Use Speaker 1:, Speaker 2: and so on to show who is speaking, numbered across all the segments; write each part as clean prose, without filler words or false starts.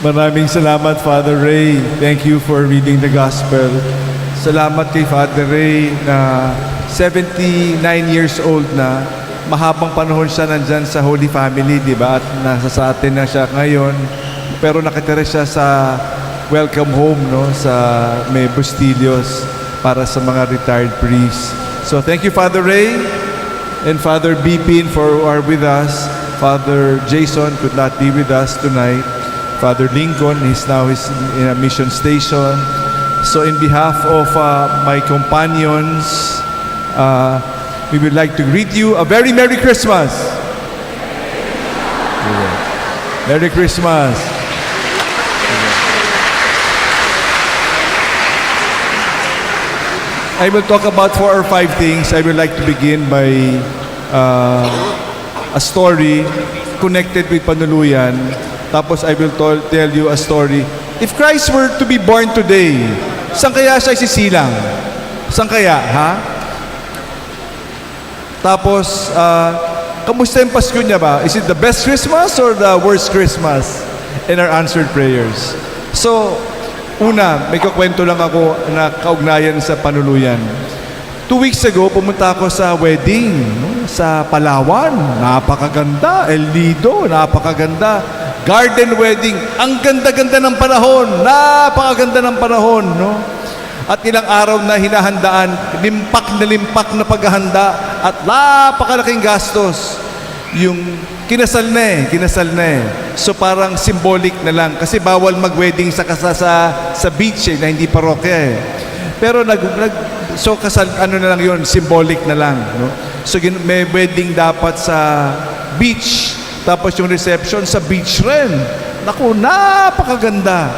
Speaker 1: Maraming salamat, Father Ray. Thank you for reading the Gospel. Salamat kay Father Ray na 79 years old na. Mahabang panahon siya nandyan sa Holy Family, di ba? At nasa sa atin na siya ngayon. Pero nakatira siya sa welcome home, no? Sa may Bustillos para sa mga retired priests. So thank you, Father Ray and Father Bipin for who are with us. Father Jason could not be with us tonight. Father Lincoln is now in a mission station. So in behalf of my companions, we would like to greet you a very Merry Christmas. Merry Christmas. I will talk about 4 or 5 things. I would like to begin by a story connected with Panuluyan. Tapos I will tell you a story. If Christ were to be born today, saan kaya siya isisilang? Saan kaya, ha? Tapos, kamusta yung Pasko niya ba? Is it the best Christmas or the worst Christmas? In our answered prayers. So, una, may kukwento lang ako na kaugnayan sa Panuluyan. 2 weeks ago, pumunta ako sa wedding, no? Sa Palawan. Napakaganda. El Nido, napakaganda. Garden wedding. Ang ganda-ganda ng panahon. Napakaganda ng panahon, no? At ilang araw na hinahandaan, limpak na paghahanda at napakalaking gastos. Yung kinasal na eh. So parang symbolic na lang kasi bawal mag-wedding sa beach na hindi parokya eh. Pero so kasal ano na lang 'yon, symbolic na lang, no? So may wedding dapat sa beach, tapos yung reception sa beach rin. Naku, napakaganda.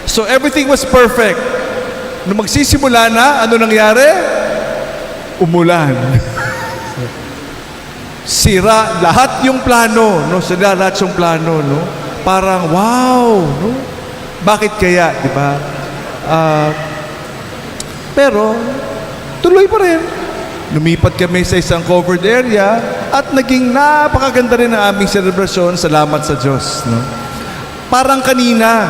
Speaker 1: So everything was perfect. Nung magsisimula na, ano nangyari? Umulan. Sira lahat yung plano, no? Sira lahat yung plano, no? Parang wow, no? Bakit kaya, di ba? Pero tuloy pa rin. Lumipat kami sa isang covered area at naging napakaganda rin ang aming selebrasyon. Salamat sa Diyos, no? Parang kaninang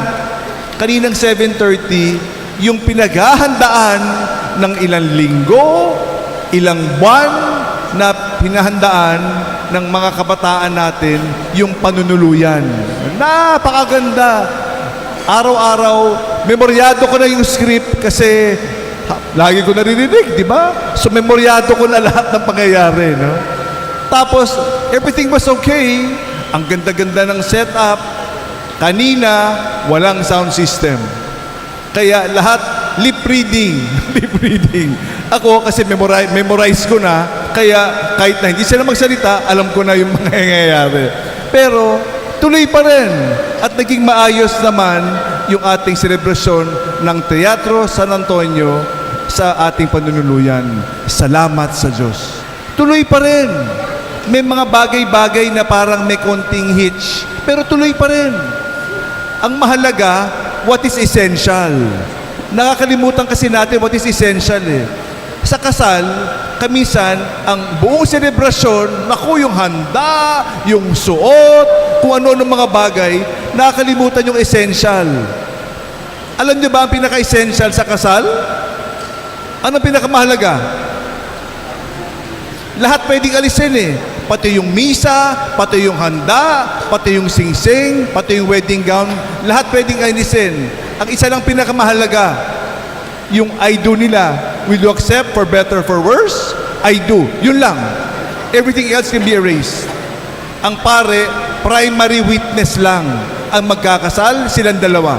Speaker 1: 7:30, yung pinaghahandaan ng ilang linggo, ilang buwan na pinahandaan ng mga kabataan natin yung panunuluyan. Napakaganda. Araw-araw, memoryado ko na yung script kasi lagi ko naririnig, di ba? So memoryado ko na lahat ng pangyayari, no? Tapos, everything was okay. Ang ganda-ganda ng setup. Kanina, walang sound system. Kaya lahat lip reading. Lip reading. Ako kasi memorize ko na, kaya kahit na hindi sila magsalita, alam ko na yung mga nangyayari. Pero tuloy pa rin. At naging maayos naman yung ating selebrasyon ng Teatro San Antonio sa ating panunuluyan. Salamat sa Diyos. Tuloy pa rin. May mga bagay-bagay na parang may konting hitch, pero tuloy pa rin. Ang mahalaga, what is essential. Nakakalimutan kasi natin what is essential eh. Sa kasal, kamisan, ang buong selebrasyon, naku, yung handa, yung suot, kung ano-ano mga bagay, nakakalimutan yung essential. Alam niyo ba ang pinaka-essential sa kasal? Ano pinakamahalaga? Lahat pwedeng alisin eh. Pati yung misa, pati yung handa, pati yung singsing, pati yung wedding gown, lahat pwedeng alisin. Ang isa lang pinakamahalaga, yung I do nila. Will you accept for better, for worse? I do. Yun lang. Everything else can be erased. Ang pare, primary witness lang. Ang magkakasal, silang dalawa.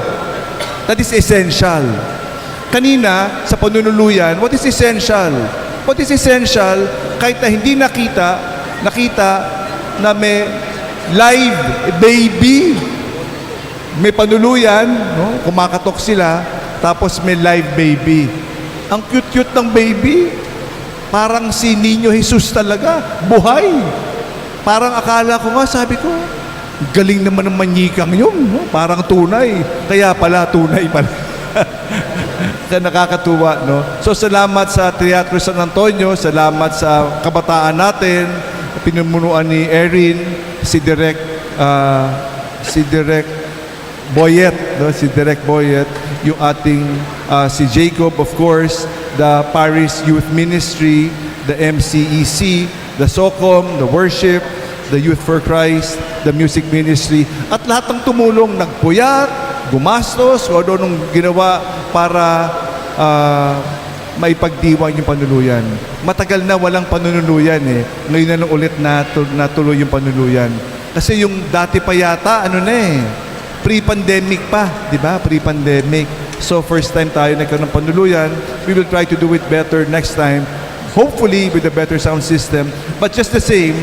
Speaker 1: That is essential. Kanina, sa panunuluyan, what is essential? What is essential, kahit na hindi nakita na may live baby, may panuluyan, no? Kumakatok sila, tapos may live baby. Ang cute-cute ng baby, parang si Niño Jesus talaga, buhay. Parang akala ko nga, sabi ko, galing naman ng manyikang yun, no? Parang tunay. Kaya pala, tunay pala. Kaya nakakatuwa, no? So, salamat sa Teatro San Antonio, salamat sa kabataan natin, pinumunuan ni Erin, si Direk Boyet, no? Si Direk Boyet, yung ating si Jacob, of course, the Paris Youth Ministry, the MCEC, the SOCOM, the Worship, the Youth for Christ, the Music Ministry, at lahat ng tumulong, nagpuyat, gumastos, o ano nung ginawa para maipagdiwang yung panuluyan. Matagal na walang panunuluyan eh. Ngayon na lang ulit natuloy yung panuluyan. Kasi yung dati pa yata, pre-pandemic pa, di ba? Pre-pandemic. So first time tayo nagkaroon ng panuluyan. We will try to do it better next time. Hopefully with a better sound system. But just the same,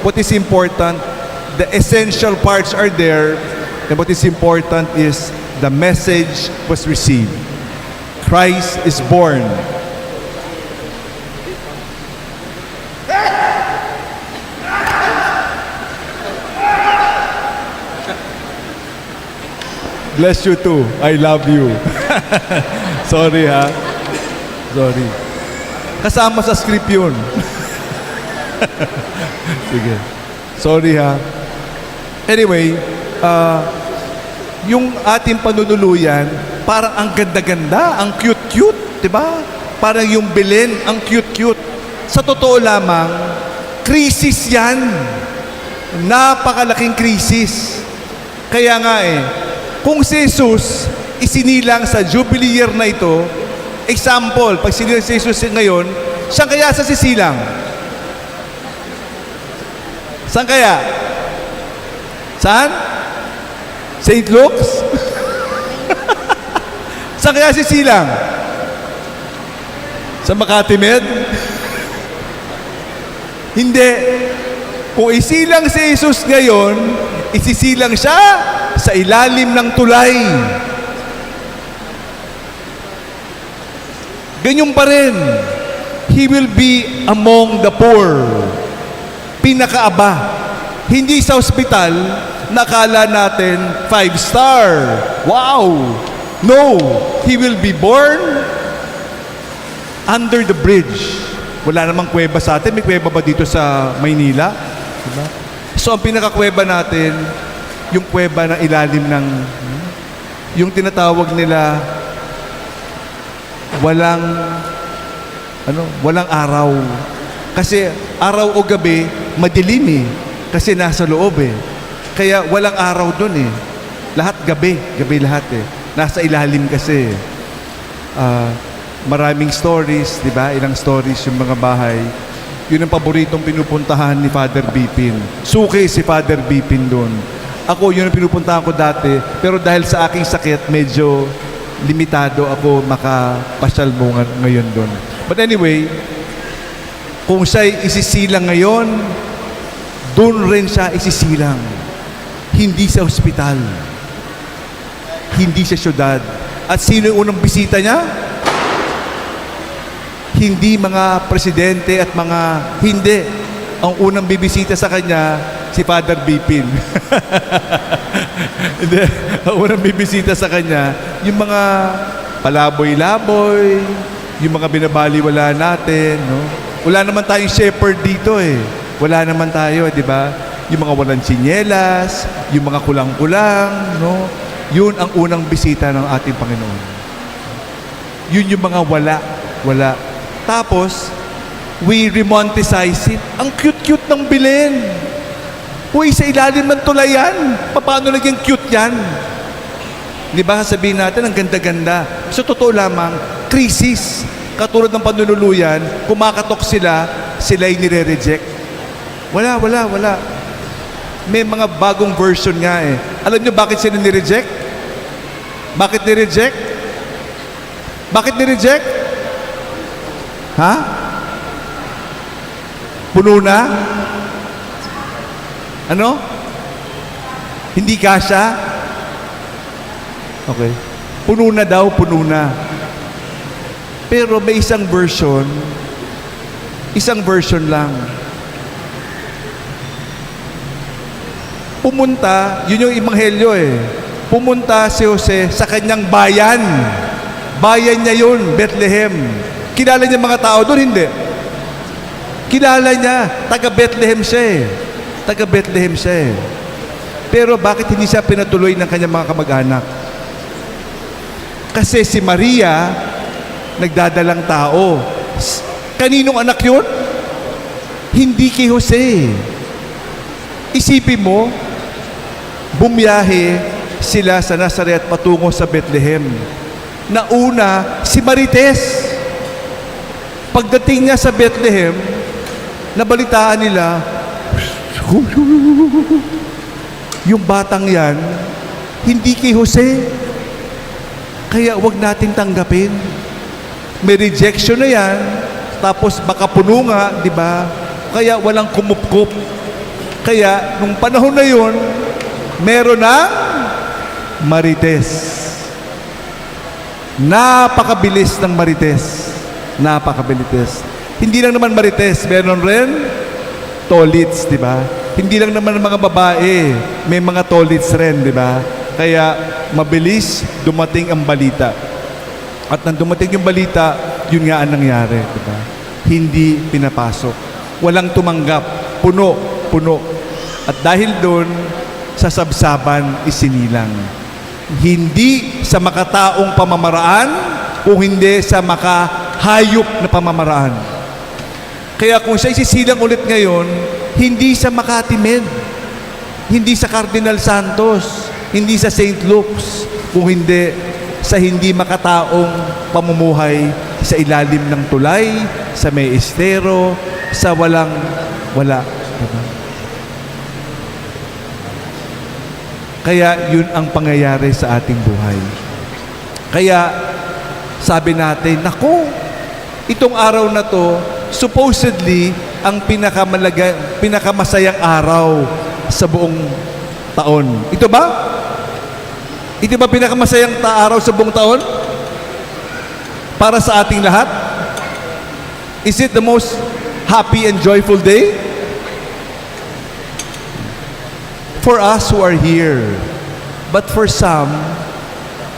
Speaker 1: what is important, the essential parts are there, and what is important is the message was received. Christ is born. Bless you too. I love you. Sorry ha. Sorry. Kasama sa script yun. Sige. Sorry ha. Anyway, yung ating panunuluyan, parang ang ganda-ganda, ang cute-cute, di ba? Parang yung Belen, ang cute-cute. Sa totoo lamang, krisis yan. Napakalaking krisis. Kaya nga kung si Jesus isinilang sa Jubilee year na ito, example, pag sinilang si Jesus ngayon, saan kaya sa sisilang? Saan kaya? Saan? St. Luke's? Saan kaya sisilang? Sa Makati Med? Hindi. Kung isilang si Jesus ngayon, isisilang siya sa ilalim ng tulay. Ganyan pa rin. He will be among the poor. Pinakaaba. Hindi sa ospital, nakala natin 5-star. Wow! No! He will be born under the bridge. Wala namang kuweba sa atin. May kuweba ba dito sa Maynila? Diba? So, ang pinakakuweba natin, yung kuweba ng ilalim ng, yung tinatawag nila, walang araw. Kasi araw o gabi, madilim kasi nasa loob Kaya walang araw dun Lahat gabi lahat Nasa ilalim kasi. Maraming stories, di ba? Ilang stories yung mga bahay. Yun ang paboritong pinupuntahan ni Father Bipin. Suki si Father Bipin doon. Ako, yun ang pinupuntahan ko dati. Pero dahil sa aking sakit, medyo limitado ako makapasyal mo ngayon doon. But anyway, kung siya'y isisilang ngayon, doon rin siya isisilang. Hindi sa ospital. Hindi sa syudad. At sino yung unang bisita niya? Hindi mga presidente at mga hindi. Ang unang bibisita sa kanya, si Father Bipin. Hindi. Ang unang bibisita sa kanya, yung mga palaboy-laboy, yung mga binabaliwala natin, no? Wala naman tayong shepherd dito Wala naman tayo, di ba? Yung mga walang tsinelas, yung mga kulang-kulang, no? Yun ang unang bisita ng ating Panginoon. Yun yung mga wala. Tapos, we romanticize it. Ang cute-cute ng Belen. Uy, sa ilalim ng tulayan. Paano naging cute yan? Di ba, sabihin natin, ang ganda-ganda. So, totoo lamang, krisis. Katulad ng panunuluyan, kumakatok sila'y nire-reject. Wala. May mga bagong version nga Alam nyo bakit sila nireject? Bakit nireject? Bakit nireject? Ha? Puno na? Ano? Hindi kasya? Okay. Puno na daw, puno na. Pero may isang version lang. Pumunta, yun yung ebanghelyo Pumunta si Jose sa kanyang bayan. Bayan niya yun, Bethlehem. Kilala niya mga tao doon, hindi? Kilala niya, taga Bethlehem siya Taga Bethlehem siya Pero bakit hindi siya pinatuloy ng kanyang mga kamag-anak? Kasi si Maria, nagdadalang tao. Kaninong anak yun? Hindi kay Jose. Isipin mo, bumiyahe sila sa Nazaret patungo sa Bethlehem. Nauna, si Marites. Pagdating niya sa Bethlehem, nabalitaan nila, yung batang yan, hindi kay Jose. Kaya wag nating tanggapin. May rejection na yan, tapos baka puno nga, di ba? Kaya walang kumupkup. Kaya, nung panahon na yun, meron na Marites. Napakabilis ng Marites. Napakabilis. Hindi lang naman Marites, meron rin Tolits, di ba? Hindi lang naman mga babae, may mga Tolits rin, di ba? Kaya mabilis dumating ang balita. At nang dumating yung balita, yun nga ang nangyari, di ba? Hindi pinapasok. Walang tumanggap. Puno. At dahil doon, sa sabsaban isinilang. Hindi sa makataong pamamaraan, o hindi sa makahayop na pamamaraan. Kaya kung siya isisilang ulit ngayon, hindi sa Makatimed, hindi sa Cardinal Santos, hindi sa St. Luke's, kung hindi sa hindi makataong pamumuhay sa ilalim ng tulay, sa may estero, sa wala. Diba? Kaya yun ang pangyayari sa ating buhay. Kaya sabi natin, naku, itong araw na to, supposedly, ang pinakamasayang araw sa buong taon. Ito ba? Ito ba pinakamasayang araw sa buong taon? Para sa ating lahat? Is it the most happy and joyful day? For us who are here. But for some,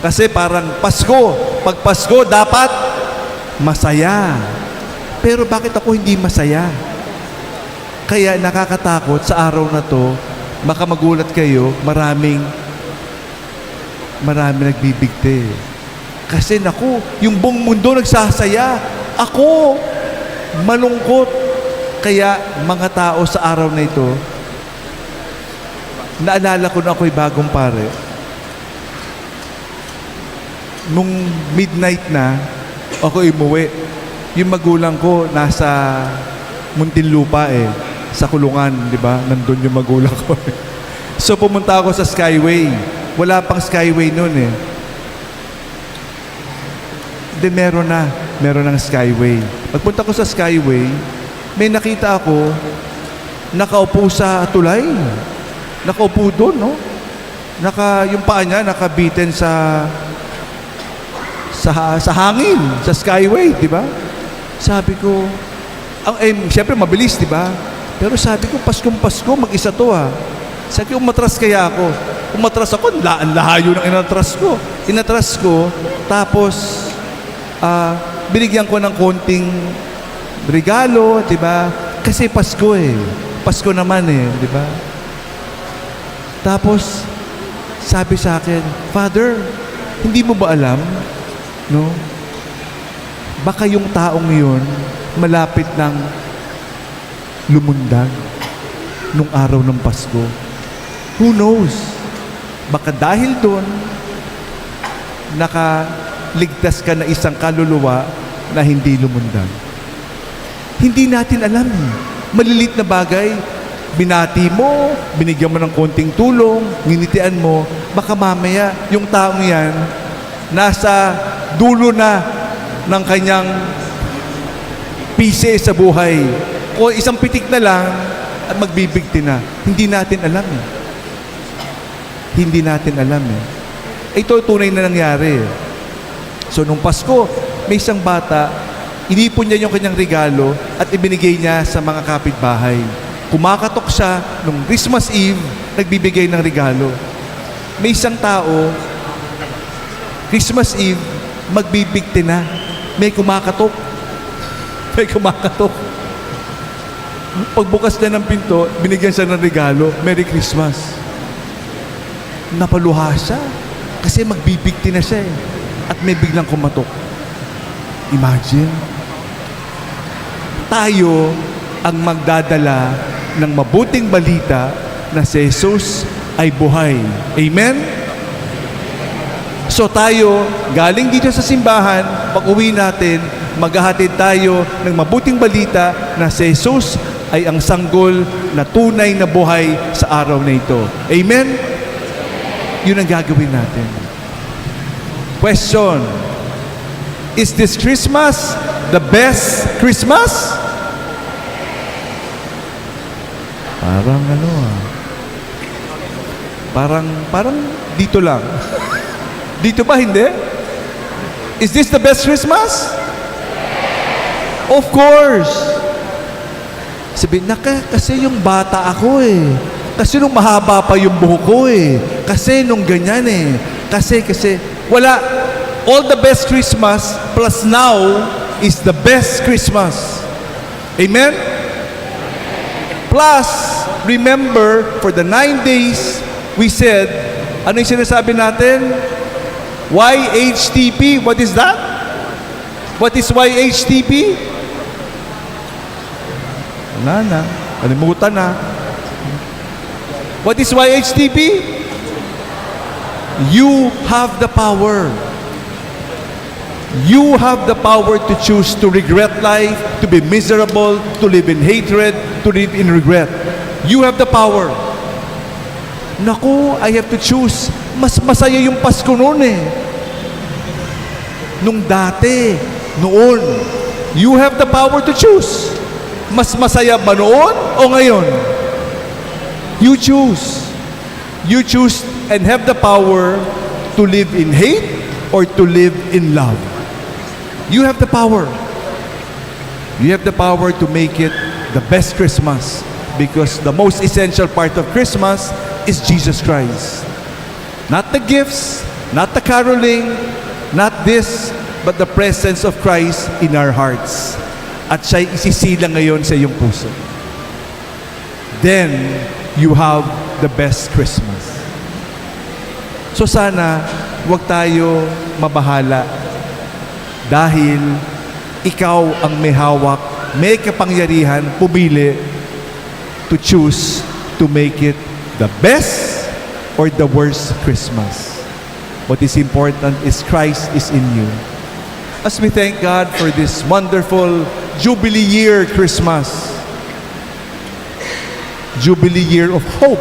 Speaker 1: kasi parang Pasko. Pag Pasko, dapat masaya. Pero bakit ako hindi masaya? Kaya nakakatakot sa araw na to, baka magulat kayo, maraming nagbibigti. Kasi naku, yung buong mundo nagsasaya. Ako, malungkot. Kaya mga tao sa araw na ito, naalala ko na ako'y bagong pare. Nung midnight na, ako umuwi. Yung magulang ko nasa Muntinlupa sa kulungan, di ba? Nandun yung magulang ko. So pumunta ako sa Skyway. Wala pang Skyway noon meron ng Skyway. Pagpunta ko sa Skyway, may nakita ako nakaupo sa tulay. Nakaupo doon, no? Yung paa niya nakabitin sa hangin, sa Skyway, di ba? Sabi ko, siyempre mabilis, di ba? Pero sabi ko, Paskong-Pasko, mag-isa to Sabi ko, umatras kaya ako. Umatras ako, ang lahayo ng inatras ko. Tapos, binigyan ko ng konting regalo, di ba? Kasi Pasko Pasko naman di ba? Tapos, sabi sa akin, Father, hindi mo ba alam, no? Baka yung taong yun, malapit ng lumundag nung araw ng Pasko. Who knows? Baka dahil doon, nakaligtas ka na isang kaluluwa na hindi lumundag. Hindi natin alam. Malilit na bagay, binati mo, binigyan mo ng konting tulong, nginitian mo, baka mamaya yung taong yan nasa dulo na ng kanyang pise sa buhay. O isang pitik na lang at magbibigti na. Hindi natin alam Hindi natin alam Ito tunay na nangyari. So nung Pasko, may isang bata, inipon niya yung kanyang regalo at ibinigay niya sa mga kapitbahay. Kumakatok siya nung Christmas Eve, nagbibigay ng regalo. May isang tao, Christmas Eve, magbibigti na. May kumakatok. Pagbukas na ng pinto, binigyan siya ng regalo. Merry Christmas. napaluha siya. Kasi magbibigti na siya eh. At may biglang kumatok. Imagine. Tayo ang magdadala ng mabuting balita na si Jesus ay buhay. Amen? So tayo, galing dito sa simbahan, pag-uwi natin, maghahatid tayo ng mabuting balita na si Jesus ay ang sanggol na tunay na buhay sa araw na ito. Amen? Yun ang gagawin natin. Question: is this Christmas the best Christmas? Parang dito lang. Dito ba hindi? Is this the best Christmas? Of course. Sabihin, kasi yung bata ako eh. Kasi nung mahaba pa yung buhok ko eh. Kasi nung ganyan eh. Kasi, wala. All the best Christmas plus now is the best Christmas. Amen? Plus, remember, for the 9 days, we said, ano yung sinasabi natin? YHTP, what is that? What is YHTP? Wala na. Kalimutan na. What is YHTP? You have the power. You have the power to choose to regret life, to be miserable, to live in hatred, to live in regret. You have the power. Naku, I have to choose. Mas masaya yung Pasko noon eh. Nung dati, noon. You have the power to choose. Mas masaya ba noon o ngayon? You choose. You choose and have the power to live in hate or to live in love. You have the power. You have the power to make it the best Christmas because the most essential part of Christmas is Jesus Christ. Not the gifts, not the caroling, not this, but the presence of Christ in our hearts. At siya'y isisilang ngayon sa iyong puso. Then, you have the best Christmas. So sana, huwag tayo mabahala dahil ikaw ang may hawak, may kapangyarihan, pumili to choose to make it the best or the worst Christmas. What is important is Christ is in you. As we thank God for this wonderful Jubilee year Christmas, Jubilee year of hope,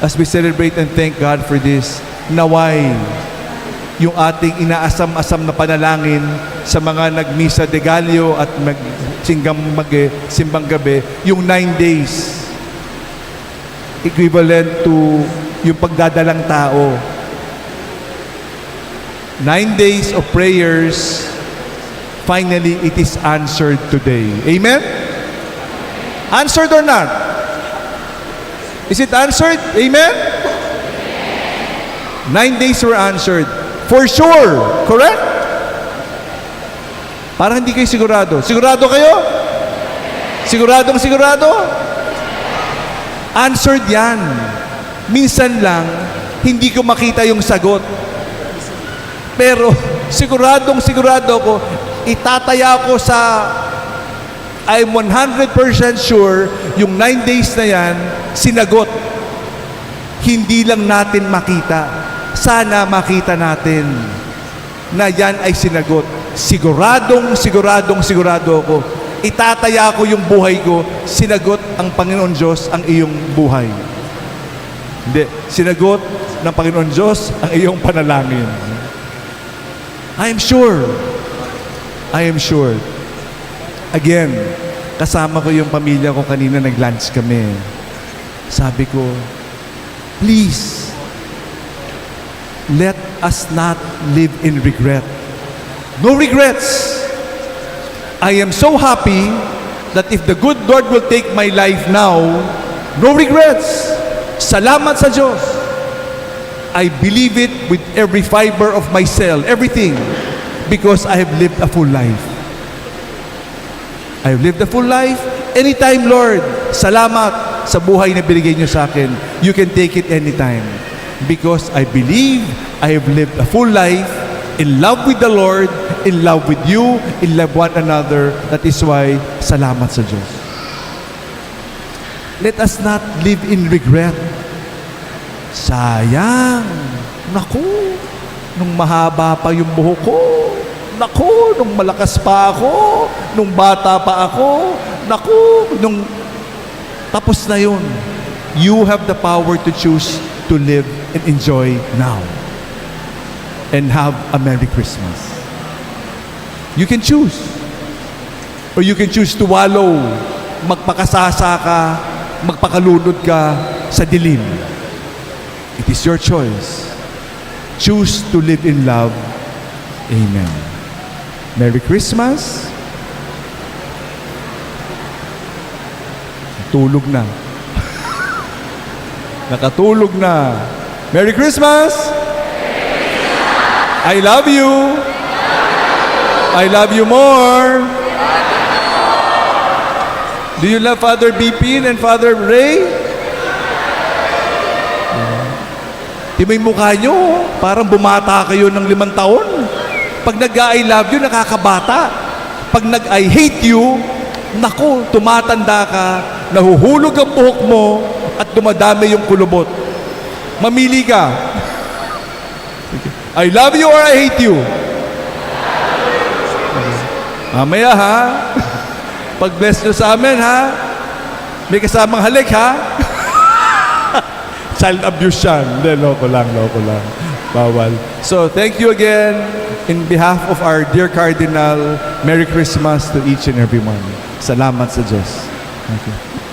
Speaker 1: as we celebrate and thank God for this, naway yung ating inaasam-asam na panalangin sa mga nagmisa de Gallo at simbang gabi, yung 9 days, equivalent to yung pagdadalang tao. 9 days of prayers, finally, it is answered today. Amen? Answered or not? Is it answered? Amen? 9 days were answered. For sure. Correct? Parang hindi kayo sigurado. Sigurado kayo? Siguradong sigurado? Answered yan. Minsan lang, hindi ko makita yung sagot. Pero siguradong sigurado ko, itataya ko sa, I'm 100% sure, yung 9 days na yan, sinagot. Hindi lang natin makita. Sana makita natin na yan ay sinagot. Siguradong sigurado ako. Itataya ko yung buhay ko, sinagot ang Panginoon Diyos ang iyong buhay. Hindi, sinagot ng Panginoon Diyos ang iyong panalangin. I am sure. I am sure. Again, kasama ko yung pamilya ko kanina, nag-lunch kami. Sabi ko, please, let us not live in regret. No regrets. I am so happy that if the good Lord will take my life now, no regrets. Salamat sa Diyos. I believe it with every fiber of my cell, everything, because I have lived a full life. I have lived a full life. Anytime, Lord, salamat sa buhay na binigay niyo sa akin. You can take it anytime. because I believe I have lived a full life in love with the Lord, in love with you, in love one another. That is why, salamat sa Diyos. Let us not live in regret. Sayang. Naku, nung mahaba pa yung buhok ko. Naku, nung malakas pa ako. Nung bata pa ako. Naku, nung tapos na yun. You have the power to choose to live and enjoy now. And have a Merry Christmas. You can choose. Or you can choose to wallow. Magpakasasa ka, magpakalunod ka sa dilim. It is your choice. Choose to live in love. Amen. Merry Christmas. Tulog na. Nakatulog na. Merry Christmas! I love you. I love you more. Do you love Father Bipin and Father Ray? Di may mukha nyo, parang bumata kayo ng 5 taon. Pag nag-I love you, nakakabata. Pag nag-I hate you, naku, tumatanda ka, nahuhulog ang buhok mo, at dumadami yung kulubot. Mamili ka. I love you or I hate you? Mamaya ha. Pag-bless nyo sa amin ha. May kasamang halik ha. Child abuse yan. Hindi, loko lang. Bawal. So, thank you again. In behalf of our dear Cardinal, Merry Christmas to each and every one. Salamat sa Diyos. Thank you.